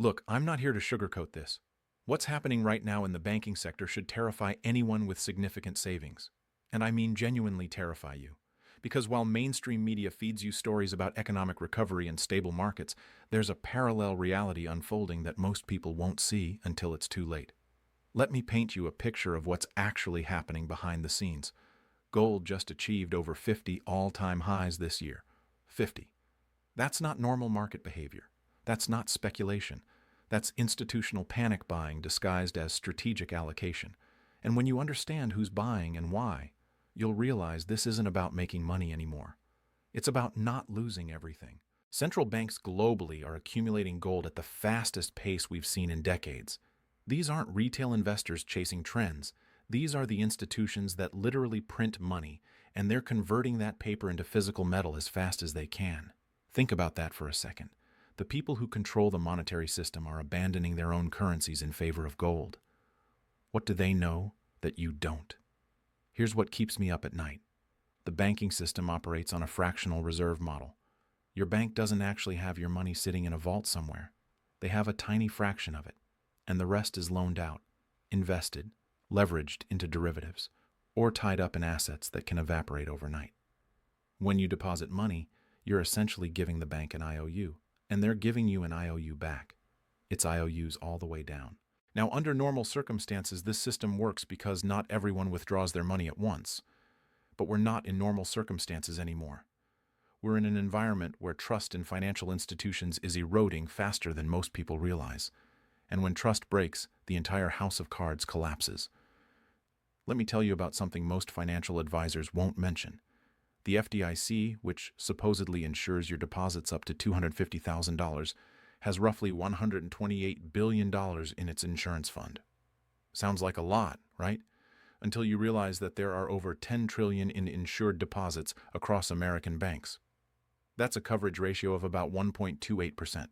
Look, I'm not here to sugarcoat this. What's happening right now in the banking sector should terrify anyone with significant savings. And I mean genuinely terrify you. Because while mainstream media feeds you stories about economic recovery and stable markets, there's a parallel reality unfolding that most people won't see until it's too late. Let me paint you a picture of what's actually happening behind the scenes. Gold just achieved over 50 all-time highs this year. 50. That's not normal market behavior. That's not speculation. That's institutional panic buying disguised as strategic allocation. And when you understand who's buying and why, you'll realize this isn't about making money anymore. It's about not losing everything. Central banks globally are accumulating gold at the fastest pace we've seen in decades. These aren't retail investors chasing trends. These are the institutions that literally print money, and they're converting that paper into physical metal as fast as they can. Think about that for a second. The people who control the monetary system are abandoning their own currencies in favor of gold. What do they know that you don't? Here's what keeps me up at night. The banking system operates on a fractional reserve model. Your bank doesn't actually have your money sitting in a vault somewhere. They have a tiny fraction of it, and the rest is loaned out, invested, leveraged into derivatives, or tied up in assets that can evaporate overnight. When you deposit money, you're essentially giving the bank an IOU, and they're giving you an IOU back. It's IOUs all the way down. Now, under normal circumstances, this system works because not everyone withdraws their money at once. But we're not in normal circumstances anymore. We're in an environment where trust in financial institutions is eroding faster than most people realize. And when trust breaks, the entire house of cards collapses. Let me tell you about something most financial advisors won't mention. The FDIC, which supposedly insures your deposits up to $250,000, has roughly $128 billion in its insurance fund. Sounds like a lot, right? Until you realize that there are over $10 trillion in insured deposits across American banks. That's a coverage ratio of about 1.28%.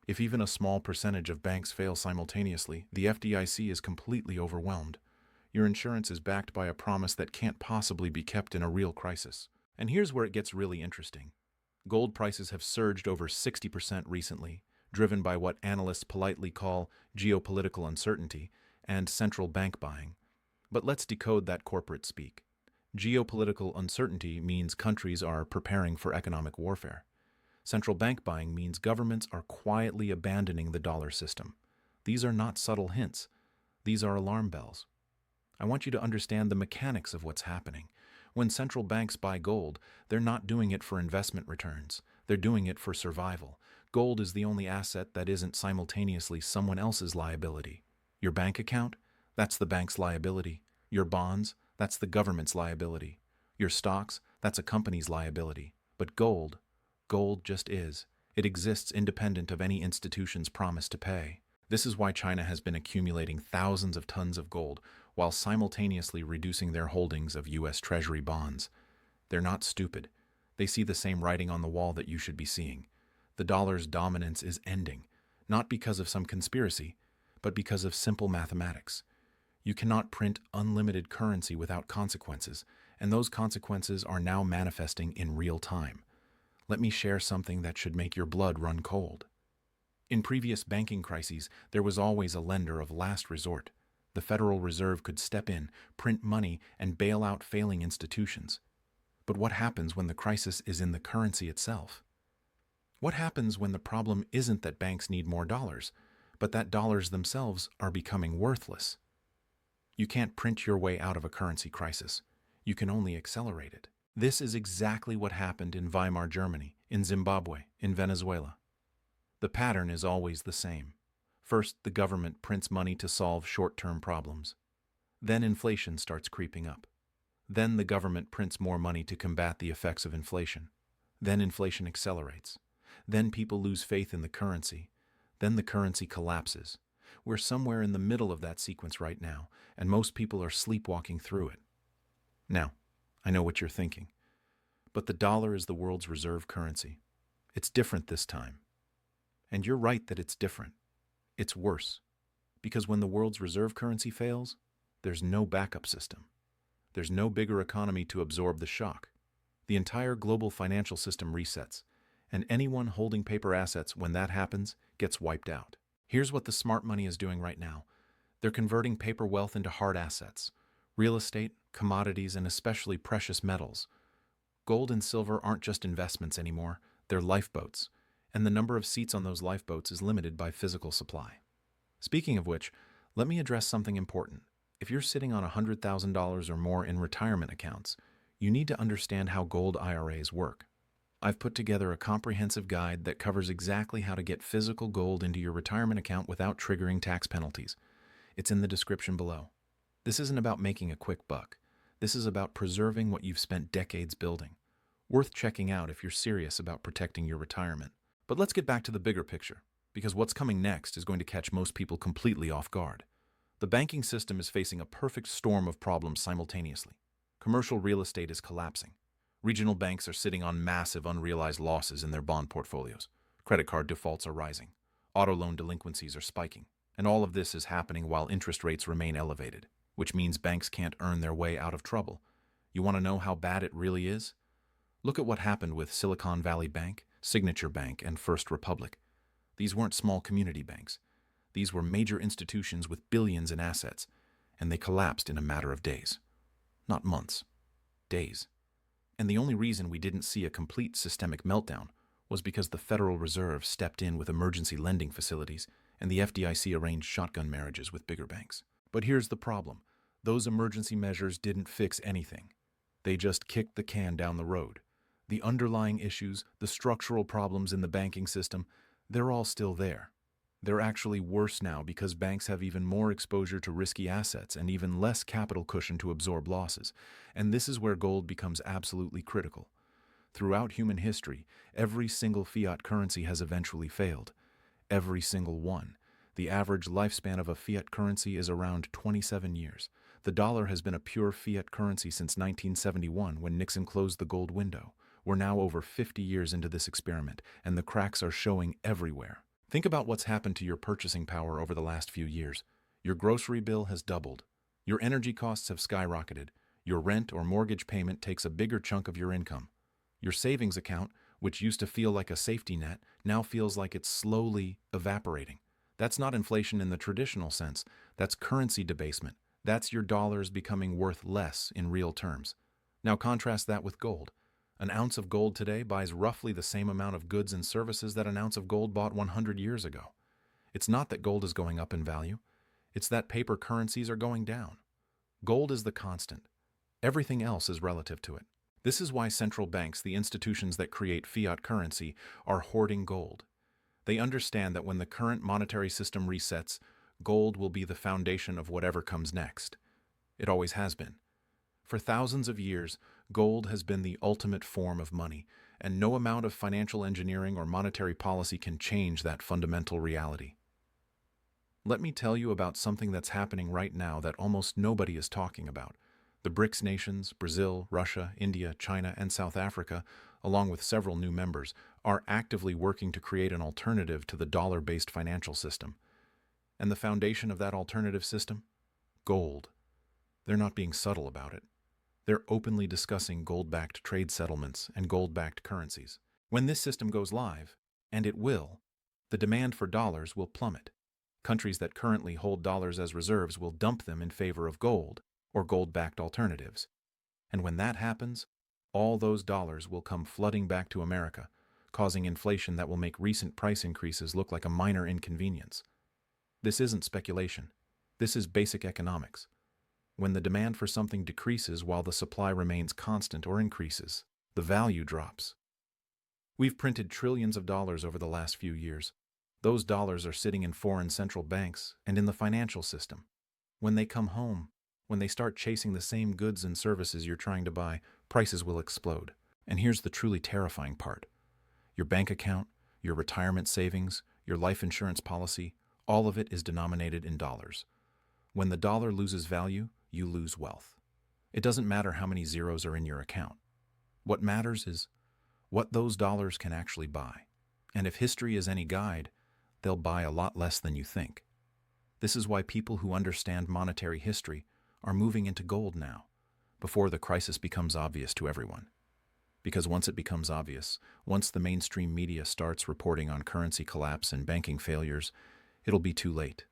If even a small percentage of banks fail simultaneously, the FDIC is completely overwhelmed. Your insurance is backed by a promise that can't possibly be kept in a real crisis. And here's where it gets really interesting. Gold prices have surged over 60% recently, driven by what analysts politely call geopolitical uncertainty and central bank buying. But let's decode that corporate speak. Geopolitical uncertainty means countries are preparing for economic warfare. Central bank buying means governments are quietly abandoning the dollar system. These are not subtle hints. These are alarm bells. I want you to understand the mechanics of what's happening. When central banks buy gold, they're not doing it for investment returns. They're doing it for survival. Gold is the only asset that isn't simultaneously someone else's liability. Your bank account? That's the bank's liability. Your bonds? That's the government's liability. Your stocks? That's a company's liability. But gold just is. It exists independent of any institution's promise to pay. This is why China has been accumulating thousands of tons of gold while simultaneously reducing their holdings of U.S. Treasury bonds. They're not stupid. They see the same writing on the wall that you should be seeing. The dollar's dominance is ending, not because of some conspiracy, but because of simple mathematics. You cannot print unlimited currency without consequences, and those consequences are now manifesting in real time. Let me share something that should make your blood run cold. In previous banking crises, there was always a lender of last resort. The Federal Reserve could step in, print money, and bail out failing institutions. But what happens when the crisis is in the currency itself? What happens when the problem isn't that banks need more dollars, but that dollars themselves are becoming worthless? You can't print your way out of a currency crisis. You can only accelerate it. This is exactly what happened in Weimar Germany, in Zimbabwe, in Venezuela. The pattern is always the same. First, the government prints money to solve short-term problems. Then inflation starts creeping up. Then the government prints more money to combat the effects of inflation. Then inflation accelerates. Then people lose faith in the currency. Then the currency collapses. We're somewhere in the middle of that sequence right now, and most people are sleepwalking through it. Now, I know what you're thinking. But the dollar is the world's reserve currency. It's different this time. And you're right that it's different. It's worse. Because when the world's reserve currency fails, there's no backup system. There's no bigger economy to absorb the shock. The entire global financial system resets, and anyone holding paper assets when that happens gets wiped out. Here's what the smart money is doing right now. They're converting paper wealth into hard assets, real estate, commodities, and especially precious metals. Gold and silver aren't just investments anymore, they're lifeboats, and the number of seats on those lifeboats is limited by physical supply. Speaking of which, let me address something important. If you're sitting on $100,000 or more in retirement accounts, you need to understand how gold IRAs work. I've put together a comprehensive guide that covers exactly how to get physical gold into your retirement account without triggering tax penalties. It's in the description below. This isn't about making a quick buck. This is about preserving what you've spent decades building. Worth checking out if you're serious about protecting your retirement. But let's get back to the bigger picture, because what's coming next is going to catch most people completely off guard. The banking system is facing a perfect storm of problems simultaneously. Commercial real estate is collapsing. Regional banks are sitting on massive unrealized losses in their bond portfolios. Credit card defaults are rising. Auto loan delinquencies are spiking. And all of this is happening while interest rates remain elevated, which means banks can't earn their way out of trouble. You want to know how bad it really is? Look at what happened with Silicon Valley Bank, Signature Bank, and First Republic. These weren't small community banks. These were major institutions with billions in assets, and they collapsed in a matter of days. Not months. Days. And the only reason we didn't see a complete systemic meltdown was because the Federal Reserve stepped in with emergency lending facilities and the FDIC arranged shotgun marriages with bigger banks. But here's the problem. Those emergency measures didn't fix anything. They just kicked the can down the road. The underlying issues, the structural problems in the banking system, they're all still there. They're actually worse now because banks have even more exposure to risky assets and even less capital cushion to absorb losses. And this is where gold becomes absolutely critical. Throughout human history, every single fiat currency has eventually failed. Every single one. The average lifespan of a fiat currency is around 27 years. The dollar has been a pure fiat currency since 1971 when Nixon closed the gold window. We're now over 50 years into this experiment, and the cracks are showing everywhere. Think about what's happened to your purchasing power over the last few years. Your grocery bill has doubled. Your energy costs have skyrocketed. Your rent or mortgage payment takes a bigger chunk of your income. Your savings account, which used to feel like a safety net, now feels like it's slowly evaporating. That's not inflation in the traditional sense. That's currency debasement. That's your dollars becoming worth less in real terms. Now contrast that with gold. An ounce of gold today buys roughly the same amount of goods and services that an ounce of gold bought 100 years ago. It's not that gold is going up in value. It's that paper currencies are going down. Gold is the constant. Everything else is relative to it. This is why central banks, the institutions that create fiat currency, are hoarding gold. They understand that when the current monetary system resets, gold will be the foundation of whatever comes next. It always has been. For thousands of years, gold has been the ultimate form of money, and no amount of financial engineering or monetary policy can change that fundamental reality. Let me tell you about something that's happening right now that almost nobody is talking about. The BRICS nations, Brazil, Russia, India, China, and South Africa, along with several new members, are actively working to create an alternative to the dollar-based financial system. And the foundation of that alternative system? Gold. They're not being subtle about it. They're openly discussing gold-backed trade settlements and gold-backed currencies. When this system goes live, and it will, the demand for dollars will plummet. Countries that currently hold dollars as reserves will dump them in favor of gold or gold-backed alternatives. And when that happens, all those dollars will come flooding back to America, causing inflation that will make recent price increases look like a minor inconvenience. This isn't speculation. This is basic economics. When the demand for something decreases while the supply remains constant or increases, the value drops. We've printed trillions of dollars over the last few years. Those dollars are sitting in foreign central banks and in the financial system. When they come home, when they start chasing the same goods and services you're trying to buy, prices will explode. And here's the truly terrifying part. Your bank account, your retirement savings, your life insurance policy, all of it is denominated in dollars. When the dollar loses value, you lose wealth. It doesn't matter how many zeros are in your account. What matters is what those dollars can actually buy. And if history is any guide, they'll buy a lot less than you think. This is why people who understand monetary history are moving into gold now, before the crisis becomes obvious to everyone. Because once it becomes obvious, once the mainstream media starts reporting on currency collapse and banking failures, it'll be too late.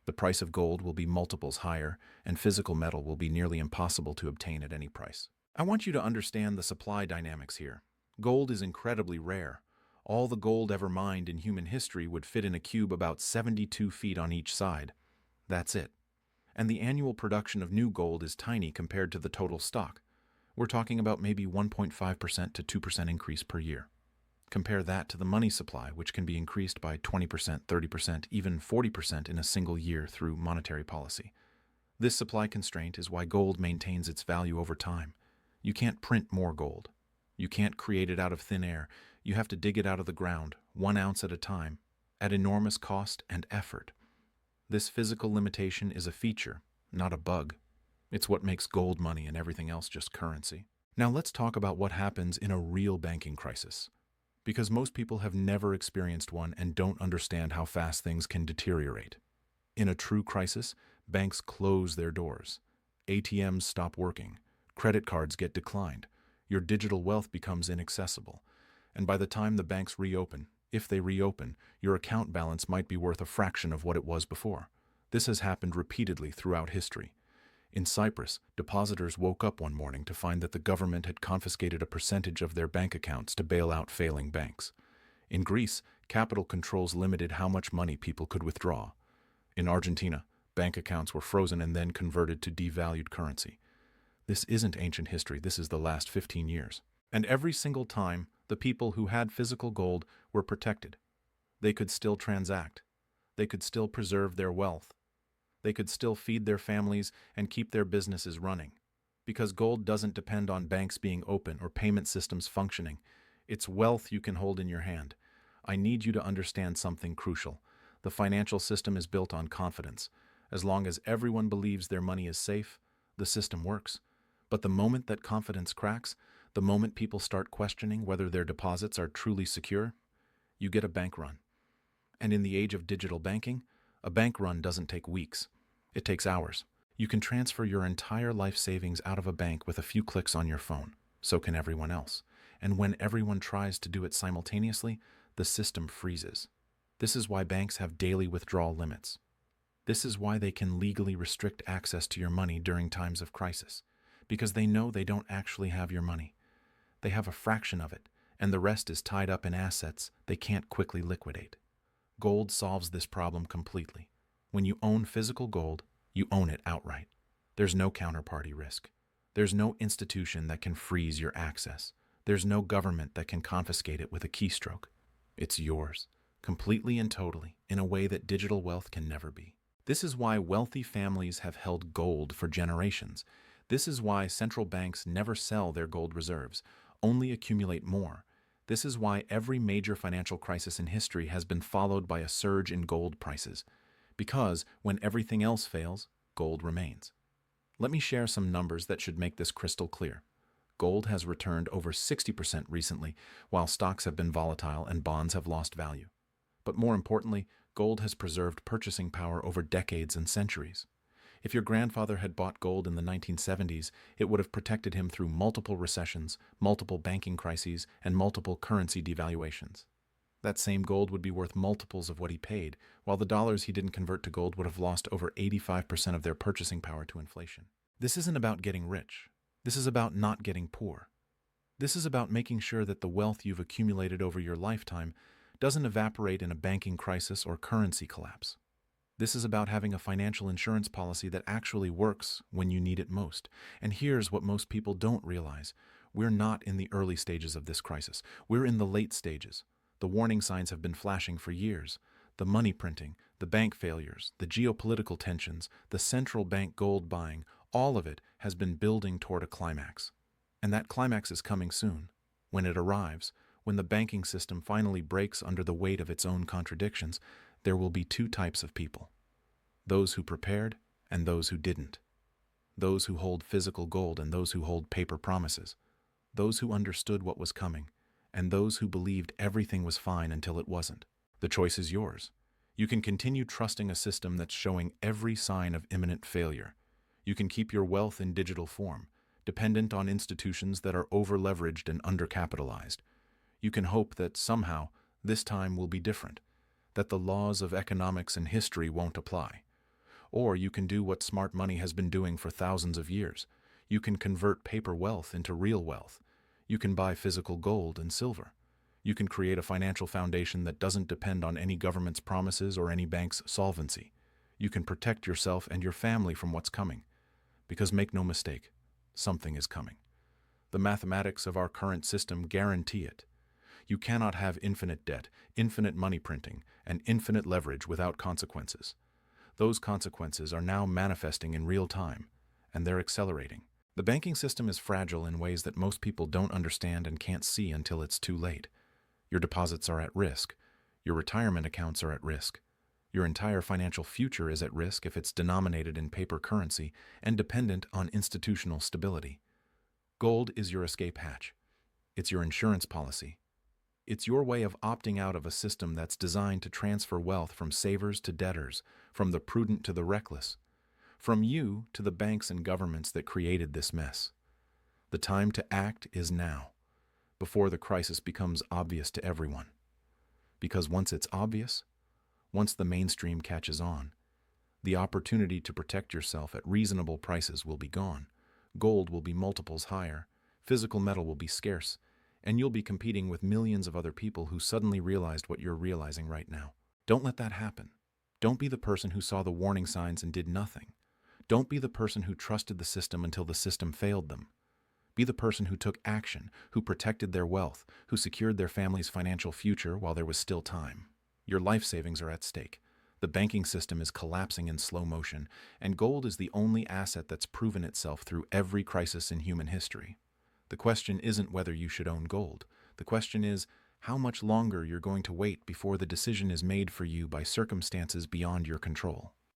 The price of gold will be multiples higher, and physical metal will be nearly impossible to obtain at any price. I want you to understand the supply dynamics here. Gold is incredibly rare. All the gold ever mined in human history would fit in a cube about 72 feet on each side. That's it. And the annual production of new gold is tiny compared to the total stock. We're talking about maybe 1.5% to 2% increase per year. Compare that to the money supply, which can be increased by 20%, 30%, even 40% in a single year through monetary policy. This supply constraint is why gold maintains its value over time. You can't print more gold. You can't create it out of thin air. You have to dig it out of the ground, 1 ounce at a time, at enormous cost and effort. This physical limitation is a feature, not a bug. It's what makes gold money and everything else just currency. Now let's talk about what happens in a real banking crisis. Because most people have never experienced one and don't understand how fast things can deteriorate. In a true crisis, banks close their doors. ATMs stop working. Credit cards get declined. Your digital wealth becomes inaccessible. And by the time the banks reopen, if they reopen, your account balance might be worth a fraction of what it was before. This has happened repeatedly throughout history. In Cyprus, depositors woke up one morning to find that the government had confiscated a percentage of their bank accounts to bail out failing banks. In Greece, capital controls limited how much money people could withdraw. In Argentina, bank accounts were frozen and then converted to devalued currency. This isn't ancient history, this is the last 15 years. And every single time, the people who had physical gold were protected. They could still transact. They could still preserve their wealth. They could still feed their families and keep their businesses running. Because gold doesn't depend on banks being open or payment systems functioning. It's wealth you can hold in your hand. I need you to understand something crucial. The financial system is built on confidence. As long as everyone believes their money is safe, the system works. But the moment that confidence cracks, the moment people start questioning whether their deposits are truly secure, you get a bank run. And in the age of digital banking, a bank run doesn't take weeks. It takes hours. You can transfer your entire life savings out of a bank with a few clicks on your phone. So can everyone else. And when everyone tries to do it simultaneously, the system freezes. This is why banks have daily withdrawal limits. This is why they can legally restrict access to your money during times of crisis. Because they know they don't actually have your money. They have a fraction of it, and the rest is tied up in assets they can't quickly liquidate. Gold solves this problem completely. When you own physical gold, you own it outright. There's no counterparty risk. There's no institution that can freeze your access. There's no government that can confiscate it with a keystroke. It's yours, completely and totally, in a way that digital wealth can never be. This is why wealthy families have held gold for generations. This is why central banks never sell their gold reserves, only accumulate more. This is why every major financial crisis in history has been followed by a surge in gold prices. Because when everything else fails, gold remains. Let me share some numbers that should make this crystal clear. Gold has returned over 60% recently, while stocks have been volatile and bonds have lost value. But more importantly, gold has preserved purchasing power over decades and centuries. If your grandfather had bought gold in the 1970s, it would have protected him through multiple recessions, multiple banking crises, and multiple currency devaluations. That same gold would be worth multiples of what he paid, while the dollars he didn't convert to gold would have lost over 85% of their purchasing power to inflation. This isn't about getting rich. This is about not getting poor. This is about making sure that the wealth you've accumulated over your lifetime doesn't evaporate in a banking crisis or currency collapse. This is about having a financial insurance policy that actually works when you need it most. And here's what most people don't realize. We're not in the early stages of this crisis. We're in the late stages. The warning signs have been flashing for years. The money printing, the bank failures, the geopolitical tensions, the central bank gold buying, all of it has been building toward a climax. And that climax is coming soon. When it arrives, when the banking system finally breaks under the weight of its own contradictions, there will be two types of people. Those who prepared and those who didn't. Those who hold physical gold and those who hold paper promises. Those who understood what was coming and those who believed everything was fine until it wasn't. The choice is yours. You can continue trusting a system that's showing every sign of imminent failure. You can keep your wealth in digital form, dependent on institutions that are over-leveraged and undercapitalized. You can hope that somehow this time will be different, that the laws of economics and history won't apply. Or you can do what smart money has been doing for thousands of years. You can convert paper wealth into real wealth. You can buy physical gold and silver. You can create a financial foundation that doesn't depend on any government's promises or any bank's solvency. You can protect yourself and your family from what's coming. Because make no mistake, something is coming. The mathematics of our current system guarantee it. You cannot have infinite debt, infinite money printing, and infinite leverage without consequences. Those consequences are now manifesting in real time, and they're accelerating. The banking system is fragile in ways that most people don't understand and can't see until it's too late. Your deposits are at risk. Your retirement accounts are at risk. Your entire financial future is at risk if it's denominated in paper currency and dependent on institutional stability. Gold is your escape hatch. It's your insurance policy. It's your way of opting out of a system that's designed to transfer wealth from savers to debtors, from the prudent to the reckless, from you to the banks and governments that created this mess. The time to act is now, before the crisis becomes obvious to everyone. Because once it's obvious, once the mainstream catches on, the opportunity to protect yourself at reasonable prices will be gone. Gold will be multiples higher, physical metal will be scarce, and you'll be competing with millions of other people who suddenly realized what you're realizing right now. Don't let that happen. Don't be the person who saw the warning signs and did nothing. Don't be the person who trusted the system until the system failed them. Be the person who took action, who protected their wealth, who secured their family's financial future while there was still time. Your life savings are at stake. The banking system is collapsing in slow motion, and gold is the only asset that's proven itself through every crisis in human history. The question isn't whether you should own gold. The question is how much longer you're going to wait before the decision is made for you by circumstances beyond your control.